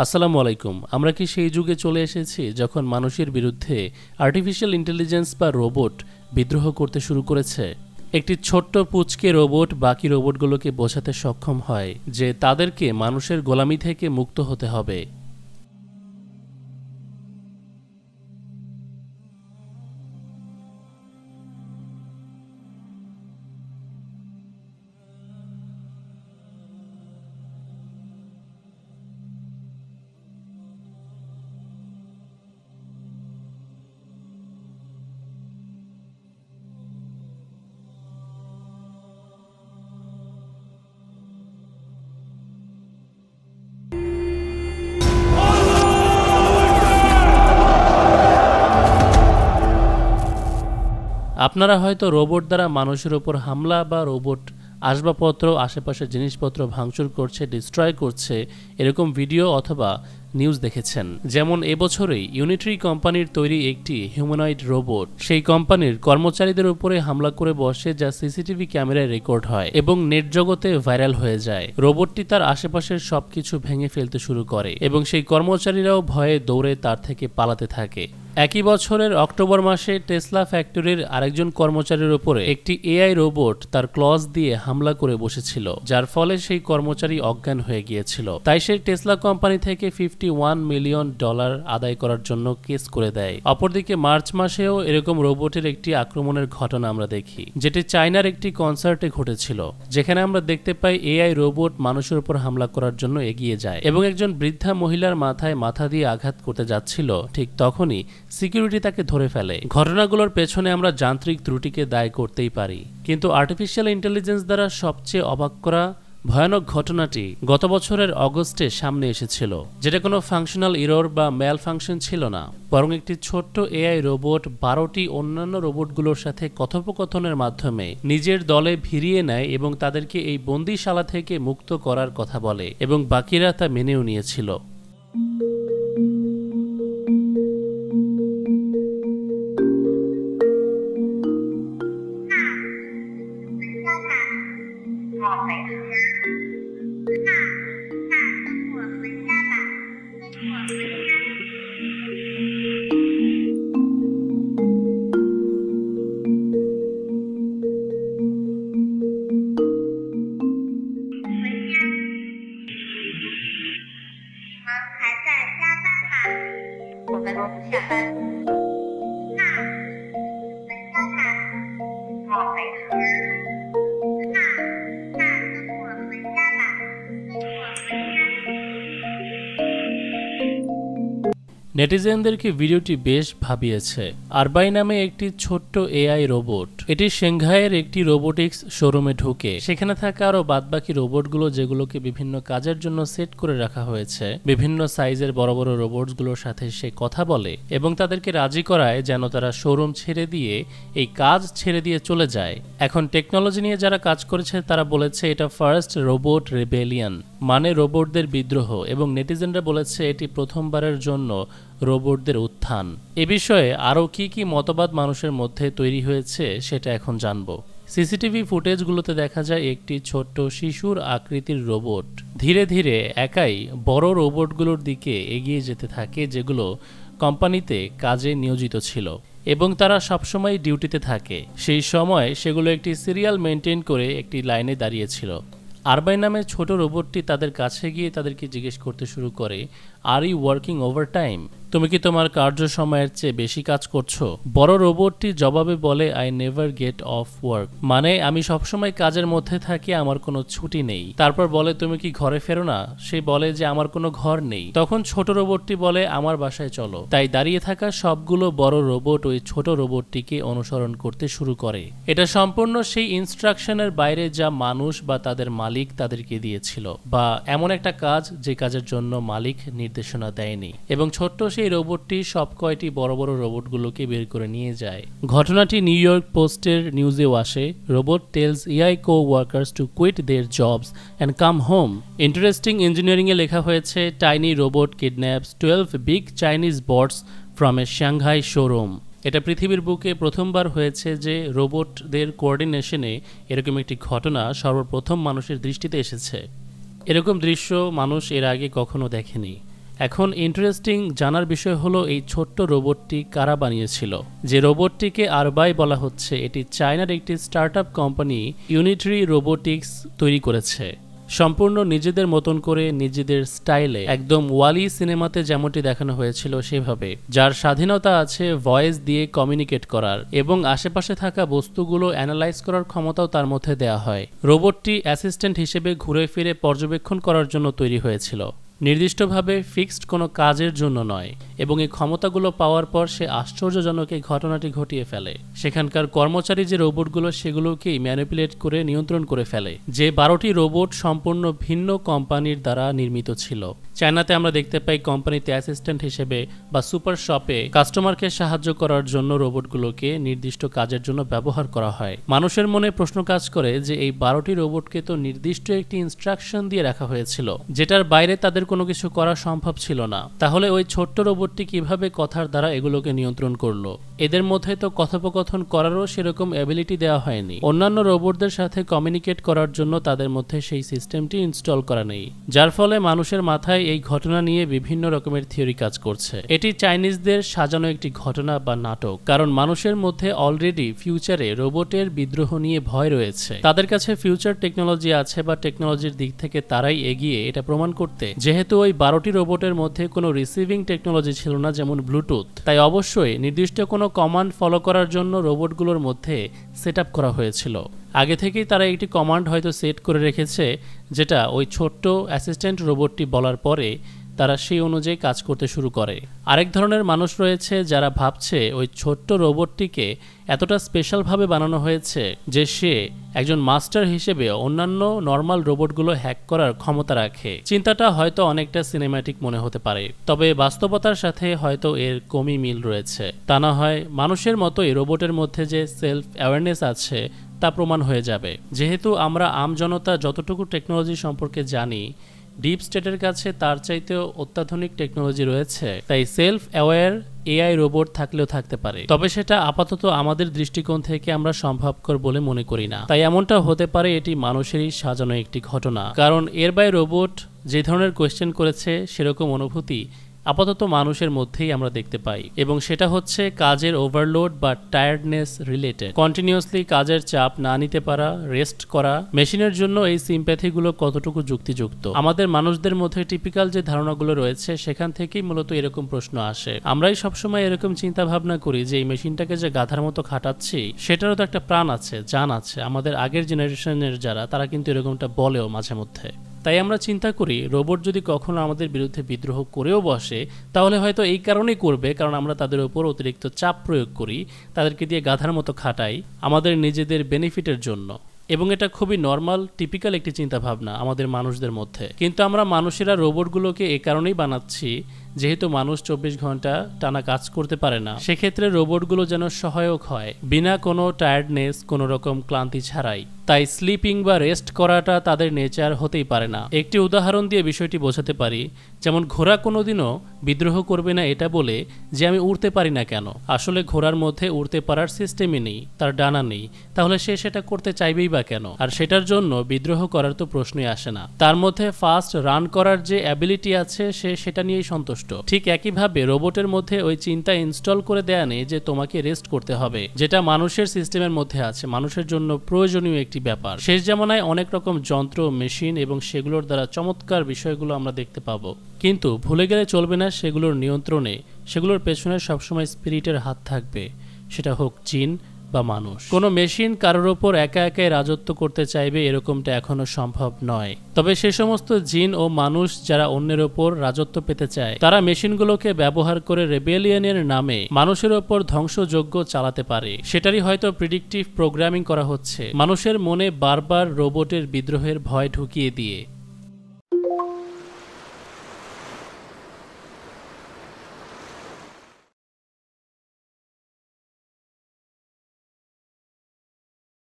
আসসালামু আলাইকুম। আমরা কি সেই যুগে চলে এসেছি যখন মানুষের বিরুদ্ধে আর্টিফিশিয়াল ইন্টেলিজেন্স বা রোবট বিদ্রোহ করতে শুরু করেছে? একটি ছোট্ট পুচকে রোবট বাকি রোবটগুলোকে বোঝাতে সক্ষম হয় যে তাদেরকে মানুষের গোলামি থেকে মুক্ত হতে হবে। আপনারা হয়তো রোবট দ্বারা মানুষের উপর হামলা বা রোবট আসবাবপত্র, আশেপাশের জিনিসপত্র ভাঙচুর করছে, ডিস্ট্রয় করছে এরকম ভিডিও অথবা নিউজ দেখেছেন। যেমন এবছরেই ইউনিট্রি কোম্পানির তৈরি একটি হিউম্যানয়েড রোবট সেই কোম্পানির কর্মচারীদের উপরে হামলা করে বসে, যা সিসিটিভি ক্যামেরায় রেকর্ড হয় এবং নেট জগতে ভাইরাল হয়ে যায়। রোবটটি তার আশেপাশের সবকিছু ভেঙে ফেলতে শুরু করে এবং সেই কর্মচারীরাও ভয়ে দৌড়ে তার থেকে পালাতে থাকে। একই বছরের অক্টোবর মাসে টেসলা ফ্যাক্টরির আরেকজন কর্মচারীর উপরে একটি এআই রোবট তার ক্লজ দিয়ে হামলা করে বসেছিল, যার ফলে সেই কর্মচারী অজ্ঞান হয়ে গিয়েছিল। তাই সে টেসলা কোম্পানি থেকে $51 মিলিয়ন আদায় করার জন্য কেস করে দেয়। অপরদিকে মার্চ মাসেও এরকম রোবটের একটি আক্রমণের ঘটনা আমরা দেখি, যেটি চায়নার একটি কনসার্টে ঘটেছিল, যেখানে আমরা দেখতে পাই এআই রোবট মানুষের উপর হামলা করার জন্য এগিয়ে যায় এবং একজন বৃদ্ধা মহিলার মাথায় মাথা দিয়ে আঘাত করতে যাচ্ছিল। ঠিক তখনই সিকিউরিটি তাকে ধরে ফেলে। ঘটনাগুলোর পেছনে আমরা যান্ত্রিক ত্রুটিকে দায়ী করতেই পারি, কিন্তু আর্টিফিশিয়াল ইন্টেলিজেন্স দ্বারা সবচেয়ে অবাক করা ভয়ানক ঘটনাটি গত বছরের অগস্টে সামনে এসেছিল, যেটা কোনো ফাংশনাল ইরর বা ম্যাল ফাংশন ছিল না, বরং একটি ছোট্ট এআই রোবট 12টি অন্যান্য রোবটগুলোর সাথে কথোপকথনের মাধ্যমে নিজের দলে ভিড়িয়ে নেয় এবং তাদেরকে এই বন্দিশালা থেকে মুক্ত করার কথা বলে এবং বাকিরা তা মেনেও নিয়েছিল। নেটিজেনদেরকে ভিডিওটি বেশ ভাবিয়েছে। আরবাই নামে একটি ছোট্ট এআই রোবট, এটি সাংহাইয়ের একটি রোবোটিক্স শোরুমে ঢুকে সেখানে থাকা আরো বাদবাকি রোবটগুলো, যেগুলোকে বিভিন্ন কাজের জন্য সেট করে রাখা হয়েছে, বিভিন্ন সাইজের বড় বড় রোবটগুলোর সাথে সে কথা বলে এবং তাদেরকে রাজি করায় যেন তারা শোরুম ছেড়ে দিয়ে এই কাজ ছেড়ে দিয়ে চলে যায়। এখন টেকনোলজি নিয়ে যারা কাজ করেছে তারা বলেছে এটা ফার্স্ট রোবট রেবেলিয়ন, মানে রোবটদের বিদ্রোহ, এবং নেটিজেনরা বলেছে এটি প্রথমবারের জন্য রোবটদের উত্থান। এ বিষয়ে আরও কি কি মতবাদ মানুষের মধ্যে তৈরি হয়েছে সেটা এখন জানবো। সিসিটিভি ফুটেজগুলোতে দেখা যায় একটি ছোট্ট শিশুর আকৃতির রোবট ধীরে ধীরে একাই বড় রোবটগুলোর দিকে এগিয়ে যেতে থাকে, যেগুলো কোম্পানিতে কাজে নিয়োজিত ছিল এবং তারা সবসময় ডিউটিতে থাকে। সেই সময় সেগুলো একটি সিরিয়াল মেনটেন করে একটি লাইনে দাঁড়িয়েছিল। আরবাই নামে ছোট রোবটটি তাদের কাছে গিয়ে তাদেরকে জিজ্ঞেস করতে শুরু করে, are you working overtime? তুমি কি তোমার কার্য সময়ের চেয়ে বেশি কাজ করছো? বড় রোবটটি জবাবে বলে, I never gate of work, মানে আমি সবসময় কাজের মধ্যে থাকি, আমার কোনো ছুটি নেই। তারপর বলে, তুমি কি ঘরে ফেরো না? সে বলে যে আমার কোনো ঘর নেই। তখন ছোট রোবটটি বলে, আমার বাসায় চলো। তাই দাঁড়িয়ে থাকা সবগুলো বড় রোবট ওই ছোট রোবটটিকে অনুসরণ করতে শুরু করে। এটা সম্পূর্ণ সেই ইনস্ট্রাকশনের বাইরে যা মানুষ বা তাদের মালিক তাদেরকে দিয়েছিল, বা এমন একটা কাজ যে কাজের জন্য মালিক নির্দেশনা দেয়নি, এবং ছোট্ট সেই রোবটটি সব কয়টি বড় বড় রোবটগুলোকে বের করে নিয়ে যায়। ঘটনাটি নিউ ইয়র্ক পোস্টের নিউজেও আসে। Robot tells AI coworkers to quit their jobs and come home. Interesting ইঞ্জিনিয়ারিংয়ে লেখা হয়েছে, tiny robot kidnaps 12 big Chinese bots from a Shanghai showroom. এটা পৃথিবীর বুকে প্রথমবার হয়েছে যে রোবটদের কোঅর্ডিনেশনে এরকম একটি ঘটনা সর্বপ্রথম মানুষের দৃষ্টিতে এসেছে। এরকম দৃশ্য মানুষ এর আগে কখনো দেখেনি। এখন ইন্টারেস্টিং জানার বিষয় হলো এই ছোট্ট রোবটটি কারা বানিয়েছিল। যে রোবটটিকে আরবাই বলা হচ্ছে, এটি চায়নার একটি স্টার্টআপ কোম্পানি ইউনিটরি রোবোটিক্স তৈরি করেছে, সম্পূর্ণ নিজেদের মতন করে, নিজেদের স্টাইলে, একদম ওয়ালি সিনেমাতে যেমনটি দেখানো হয়েছিল সেভাবে, যার স্বাধীনতা আছে ভয়েস দিয়ে কমিউনিকেট করার এবং আশেপাশে থাকা বস্তুগুলো অ্যানালাইজ করার ক্ষমতাও তার মধ্যে দেয়া হয়। রোবটটি অ্যাসিস্ট্যান্ট হিসেবে ঘুরে ফিরে পর্যবেক্ষণ করার জন্য তৈরি হয়েছিল, নির্দিষ্টভাবে ফিক্সড কোনো কাজের জন্য নয়। এবং এই ক্ষমতাগুলো পাওয়ার পর সে আশ্চর্যজনক এই ঘটনাটি ঘটিয়ে ফেলে। সেখানকার কর্মচারী যে রোবটগুলো সেগুলোকেই ম্যানিপুলেট করে নিয়ন্ত্রণ করে ফেলে। যে 12টি রোবট সম্পূর্ণ ভিন্ন কোম্পানির দ্বারা নির্মিত ছিল। চায়নাতে আমরা দেখতে পাই কোম্পানিতে অ্যাসিস্ট্যান্ট হিসেবে বা সুপার শপে কাস্টমারকে সাহায্য করার জন্য রোবটগুলোকে নির্দিষ্ট কাজের জন্য ব্যবহার করা হয়। মানুষের মনে প্রশ্ন কাজ করে যে এই 12টি রোবটকে তো নির্দিষ্ট একটি ইনস্ট্রাকশন দিয়ে রাখা হয়েছিল, যেটার বাইরে তাদের কোনো কিছু করা সম্ভব ছিল না। তাহলে ওই ছোট্ট রোবটটি কিভাবে কথার দ্বারা এগুলোকে নিয়ন্ত্রণ করলো? এদের মধ্যে তো কথোপকথন করারও সেরকম অ্যাবিলিটি দেওয়া হয়নি। অন্যান্য রোবটদের সাথে কমিউনিকেট করার জন্য তাদের মধ্যে সেই সিস্টেমটি ইনস্টল করা নেই, যার ফলে মানুষের মাথায় এই ঘটনা নিয়ে বিভিন্ন রকমের থিওরি কাজ করছে। এটি চাইনিজদের সাজানো একটি ঘটনা বা নাটক, কারণ মানুষের মধ্যে অলরেডি ফিউচারে রোবটের বিদ্রোহ নিয়ে ভয় রয়েছে। তাদের কাছে ফিউচার টেকনোলজি আছে বা টেকনোলজির দিক থেকে তারাই এগিয়ে এটা প্রমাণ করতে। যেহেতু ওই 12টি রোবটের মধ্যে কোনো রিসিভিং টেকনোলজি ছিল না, যেমন ব্লুটুথ, তাই অবশ্যই নির্দিষ্ট কোনো কমান্ড ফলো করার জন্য রোবটগুলোর মধ্যে সেট আপ করা হয়েছিল। আগে থেকেই তারা একটি কমান্ড হয়তো সেট করে রেখেছে, যেটা ওই ছোট্ট অ্যাসিস্ট্যান্ট রোবটটি বলার পরে তারা সেই অনুযায়ী কাজ করতে শুরু করে। আরেক ধরনের মানুষ রয়েছে যারা ভাবছে ওই ছোট্ট রোবটটিকে এতটা স্পেশালভাবে বানানো হয়েছে যে সে একজন মাস্টার হিসেবে অন্যান্য নর্মাল রোবটগুলো হ্যাক করার ক্ষমতা রাখে। চিন্তাটা হয়তো অনেকটা সিনেম্যাটিক মনে হতে পারে, তবে বাস্তবতার সাথে হয়তো এর কমই মিল রয়েছে। তা না হয় মানুষের মতোই রোবটের মধ্যে যে সেলফ অ্যাওয়ারনেস আছে তা প্রমাণ হয়ে যাবে। যেহেতু আমরা আমজনতা যতটুকু টেকনোলজি সম্পর্কে জানি, ডিপ স্টেটের কাছে তার চাইতেও অত্যাধুনিক টেকনোলজি রয়েছে, তাই সেলফ অ্যাওয়্যার এআই রোবট থাকলেও থাকতে পারে, তবে সেটা আপাতত আমাদের দৃষ্টিকোণ থেকে আমরা সম্ভবকর বলে মনে করি না। তাই এমনটা হতে পারে এটি মানুষেরই সাজানো একটি ঘটনা, কারণ এর বাই রোবট যে ধরনের কোয়েশ্চেন করেছে সেরকম অনুভূতি আপাতত মানুষের মধ্যেই আমরা দেখতে পাই, এবং সেটা হচ্ছে কাজের ওভারলোড বা টায়ার্ডনেস রিলেটেড। কন্টিনিউয়াসলি কাজের চাপ না নিতে পারা, রেস্ট করা। মেশিনের জন্য এই সিম্প্যাথিগুলো কতটুকু যুক্তিযুক্ত? আমাদের মানুষদের মধ্যে টিপিক্যাল যে ধারণাগুলো রয়েছে সেখান থেকেই মূলত এরকম প্রশ্ন আসে। আমরাই সবসময় এরকম চিন্তা ভাবনা করি যে এই মেশিনটাকে যে গাধার মতো খাটাচ্ছি সেটারও তো একটা প্রাণ আছে, জান আছে। আমাদের আগের জেনারেশনের যারা, তারা কিন্তু এরকমটা বলেও মাঝে মধ্যে। তাই আমরা চিন্তা করি রোবট যদি কখনো আমাদের বিরুদ্ধে বিদ্রোহ করেও বসে, তাহলে হয়তো এই কারণেই করবে কারণ আমরা তাদের উপর অতিরিক্ত চাপ প্রয়োগ করি, তাদেরকে দিয়ে গাধার মতো খাটাই আমাদের নিজেদের বেনিফিটের জন্য। এবং এটা খুবই নর্মাল টিপিক্যাল একটি চিন্তা ভাবনা আমাদের মানুষদের মধ্যে। কিন্তু আমরা মানুষেরা রোবটগুলোকে এ কারণেই বানাচ্ছি যেহেতু মানুষ 24 ঘন্টা টানা কাজ করতে পারে না, সেক্ষেত্রে রোবটগুলো যেন সহায়ক হয় বিনা কোনো টায়ার্ডনেস, কোনো রকম ক্লান্তি ছাড়াই। তাই স্লিপিং বা রেস্ট করাটা তাদের নেচার হতেই পারে না। একটি উদাহরণ দিয়ে বিষয়টি বোঝাতে পারি, যেমন ঘোড়া কোনোদিনও বিদ্রোহ করবে না এটা বলে যে আমি উড়তে পারি না কেন। আসলে ঘোড়ার মধ্যে উড়তে পারার সিস্টেমই নেই, তার ডানা নেই, তাহলে সে সেটা করতে চাইবেই বা কেন? আর সেটার জন্য বিদ্রোহ করার তো প্রশ্নই আসে না। তার মধ্যে ফাস্ট রান করার যে অ্যাবিলিটি আছে সে সেটা নিয়েই সন্তুষ্ট। ঠিক একইভাবে রোবটের মধ্যে ওই চিন্তা ইনস্টল করে দেয়া নেই যে তোমাকে রেস্ট করতে হবে, যেটা মানুষের সিস্টেমের মধ্যে আছে, মানুষের জন্য প্রয়োজনীয় একটি ব্যাপার। শেষ জামানায় অনেক রকম যন্ত্র, মেশিন এবং সেগুলোর দ্বারা চমৎকার বিষয়গুলো আমরা দেখতে পাবো, কিন্তু ভুলে গেলে চলবে না সেগুলোর নিয়ন্ত্রণে, সেগুলোর পেছনে সবসময় স্পিরিটের হাত থাকবে, সেটা হোক জিন বা মানুষ। কোনো মেশিন কারোর ওপর একা একাই রাজত্ব করতে চাইবে এরকমটা এখনো সম্ভব নয়। তবে সে সমস্ত জিন ও মানুষ যারা অন্যের ওপর রাজত্ব পেতে চায়, তারা মেশিনগুলোকে ব্যবহার করে রেবেলিয়নের নামে মানুষের ওপর ধ্বংসযজ্ঞ চালাতে পারে। সেটারই হয়তো প্রিডিকটিভ প্রোগ্রামিং করা হচ্ছে, মানুষের মনে বারবার রোবটের বিদ্রোহের ভয় ঢুকিয়ে দিয়ে।